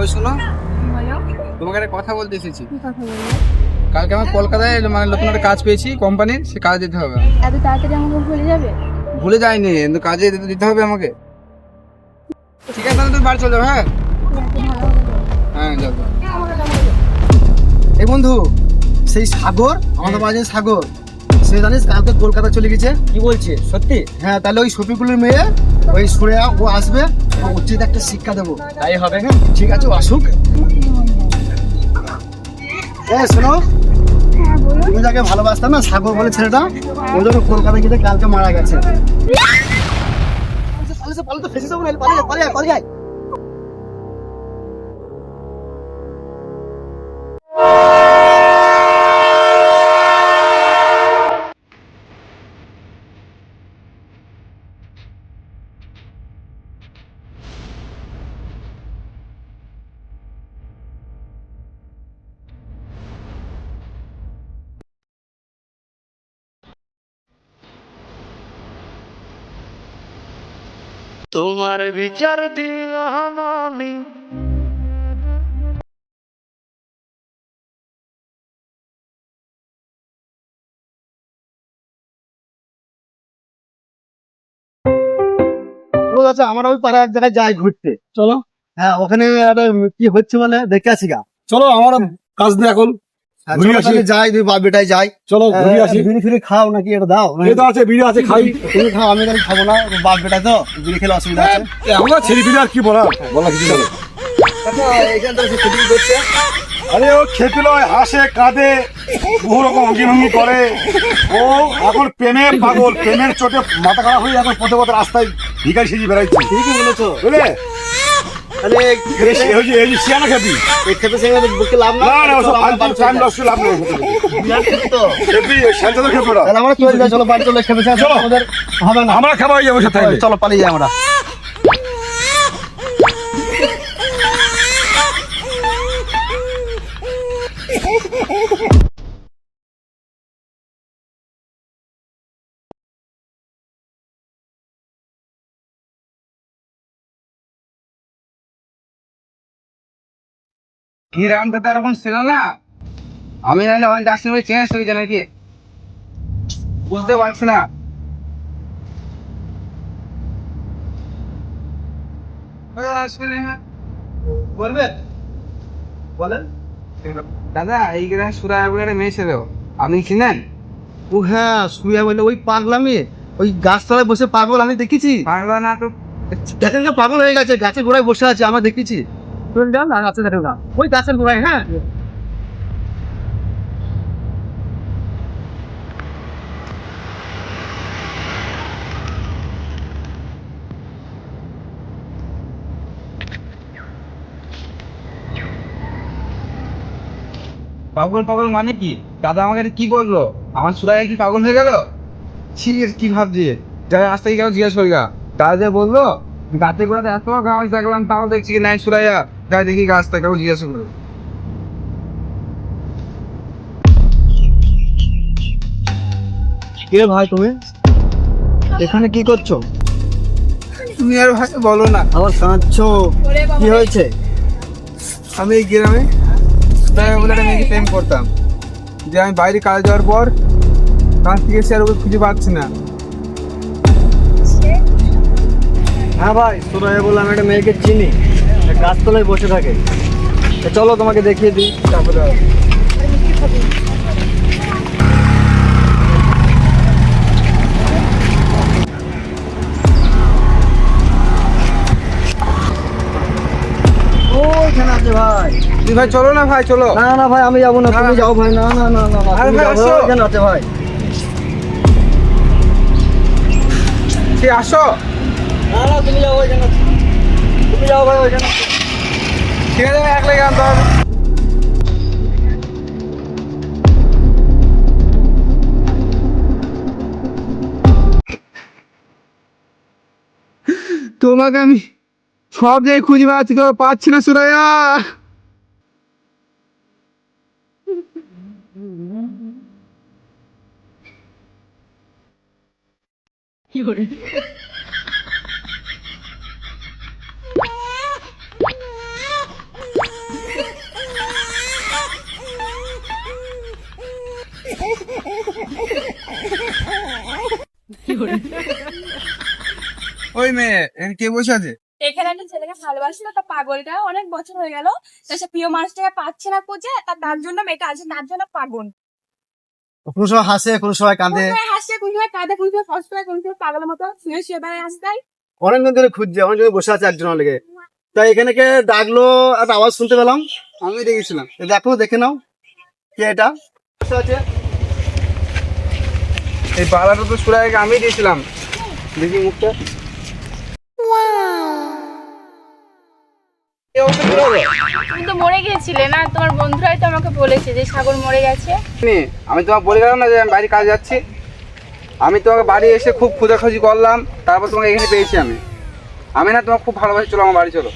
ওই শোনো, বলো। তোমাকে একটা কথা বলতে এসেছি। কি কথা বলবো? কালকে আমার কলকাতায় মানে নতুন একটা কাজ পেয়েছি কোম্পানির, সে কাজে যেতে হবে। এত তাড়াতাড়ি আমাকে ভুলে যাবে? ভুলে যাইনি, কিন্তু কাজে দিতে হবে আমাকে। ঠিক আছে, তাহলে তুমি বাড়ি চলে যাও। হ্যাঁ ঠিক আছে, ভালো হবে তো। হ্যাঁ, যাবো। আমাকে টাকা দেবে? এই বন্ধু, সেই সাগর, আমাদের বাড়ির সাগর, সে জানিস কালকে কলকাতা চলে গেছে। কি বলছে সত্যি? হ্যাঁ, তাহলে ওই শফিকুলের মেয়ে ওই সুরেয়া ও আসবে, ও উচিত একটা শিক্ষা দেবো। তাই হবে। হ্যাঁ, ঠিক আছে, ও আসুক। শোনো, হ্যাঁ বলো। তুমি যাকে ভালোবাসতাম না, সাগর বলে ছেলেটা, ও যখন কলকাতা গিয়ে কালকে মারা গেছে। পালিয়ে তো ফেসে যাবো না, পালিয়ে পালিয়ে পালিয়ে আয়। তোমার বিচার দিলাম আমি। ও আচ্ছা, আমরা ওই পাড়া এক জায়গায় যাই ঘুরতে। চলো হ্যাঁ, ওখানে একটা কি হচ্ছে বলে দেখে আসি গা। চলো, আমার কাজ নেই এখন। হ্যাঁ, ঘুরে চলো আসি। তাহলে যাই, দুই বাপ বেটাই যাই। চলো ঘুরে আসি। বিড়ি ফিরি খাও নাকি, এটা দাও। এই তো আছে, বিড়ি আছে, খাই। তুমি খাও, আমি তাহলে খাবো না, বাপ বেটাই তো বিড়ি খেলে অসুবিধা আছে। আমরা ছেলে পিলে আর কি বলা বলা কিছু নেই। আচ্ছা, এখান থেকে শুটিং করছে। আরে ও খেতে লয়, হাসে, কাঁদে, বহু রকম অঙ্গি ভঙ্গি করে। ও এখন প্রেমের পাগল, প্রেমের চোটে মাথা খারাপ হয়ে এখন পথে পথে রাস্তায় ভিখারি সেজি বেড়াইছে। ঠিকই বলেছো। বুঝলে? তাহলে এই যে শিয়ানা খেপি। এই খেপে সেখানে বুকে লাভ না না, চলো, ওসব আমরা ফালতু বাড়ি চলে টাইম যাই। লস লাভ নেই। বিরাট খেপে তো। খেপি, শান্তাদের খেপি ওরা। তাহলে আমরা চলে যাই, চলো বাড়ি চলে খেপে চলো। আমাদের হবে না। আমরা খাওয়া হয়ে যাবো সাথে। চলো পালিয়ে যাই আমরা। কি রামটা তো এরকম ছিল না। আমি নাহলে অনেক ডাক্তার চেঞ্জ হয়ে যায় নাকি, বুঝতে পারছি না। বলবে বলেন। দাদা, এই গ্রামে সুরায়া বলে একটা মেয়ে ছিল, আপনি চিনেন? ও হ্যাঁ, শুয়ে বলে ওই পাগলামি, ওই গাছতলায় বসে পাগল আমি দেখেছি। পারলো না তো। দেখেন না, পাগল হয়ে গেছে, গাছের গোড়ায় বসে আছে, আমরা দেখেছি। শুনলাম না, গাছে দেখো না, ওই গাছের গোড়ায়। হ্যাঁ, পাগল পাগল মানে কি? দাদা আমাকে এটা কি বললো? আমার সুরায়া কি পাগল হয়ে গেল? ঠিক আছে, কি ভাবছি? যাই আজ থেকে কেউ জিজ্ঞেস করি গা। দাদা যে বললো গাছে গোড়াতে এত গাছ দেখলাম, তাও দেখছি কি নাই সুরাইয়া। যাই দেখি গাছটা, কেউ জিজ্ঞাসা করো। কে ভাই তুমি এখানে কি করছো? তুমি আর ভাই বলো না। আবার কাঁদছো, কি হয়েছে? আমি এই গ্রামে সুরাইয়া বলে একটা মেয়েকে প্রেম করতাম, যে আমি বাইরে কাজে যাওয়ার পর কাজ থেকে এসে আর ওকে খুঁজে পাচ্ছি না। হ্যাঁ ভাই, সুরাইয়া বলে আমি একটা মেয়েকে চিনি, গাছতলায় বসে থাকে। তো চলো তোমাকে দেখিয়ে দিই। তারপরে ওইখানে আছে ভাই। তুই ভাই চলো না, ভাই চলো। না না ভাই, আমি যাবো না, তুমি যাও ভাই। না না না না না, আরে তুমি ভাই, যাও, আসো। ওইখানে আছে ভাই। সে আসো। না না, তুমি যাও, ওইখানে আছে। তুমি যাও ভাই, ওইখানে আছে। ঠিক আছে, আমি একলাই আনতে হবে। তোমাকে আমি সব জায়গায় খুঁজে বেড়াচ্ছি, তো পাচ্ছি না সুরাইয়া। ওই মেয়ে এখানে কে বসে আছে? এখানে একটা ছেলেকে ভালোবাসলো, তা পাগলটা অনেক বছর হয়ে গেল, তা সে প্রিয় মানুষটাকে পাচ্ছে না খুঁজে, তার জন্য মেয়েটা আছে, তার জন্য পাগল। কোনো সময় হাসে, কোনো সময় কাঁদে। কোন সময় হাসছে, কোন সময় কাঁদে, কোন সময় ফস করে, কোন সময় পাগলের মতো শুয়ে শুয়ে বেড়ায় হাসতাই। অনেকদিন ধরে খুঁজছে, অনেক ধরে বসে আছে একজনের লেগে। তাই এখানে কে ডাকলো, একটা আওয়াজ শুনতে পেলাম, আমি দেখেছিলাম। দেখো, দেখে নাও কে এটা বসে আছে। এই পালাটা তো সুরাইকে আমি দিয়েছিলাম, দেখি মুখটা। এই অবস্থা কি হলো? তুমি তো মরে গিয়েছিলে না, তোমার বন্ধুরাই তো আমাকে বলেছে যে সাগর মরে গেছে। আমি তোমাকে বলে গেলাম না যে আমি বাড়ি কাজে যাচ্ছি। আমি তোমাকে বাড়ি এসে খুব খোঁজাখুঁজি করলাম, তারপর তোমাকে এখানে পেয়েছি আমি। আমি না তোমাকে খুব ভালোবাসি, চলো আমার বাড়ি চলো।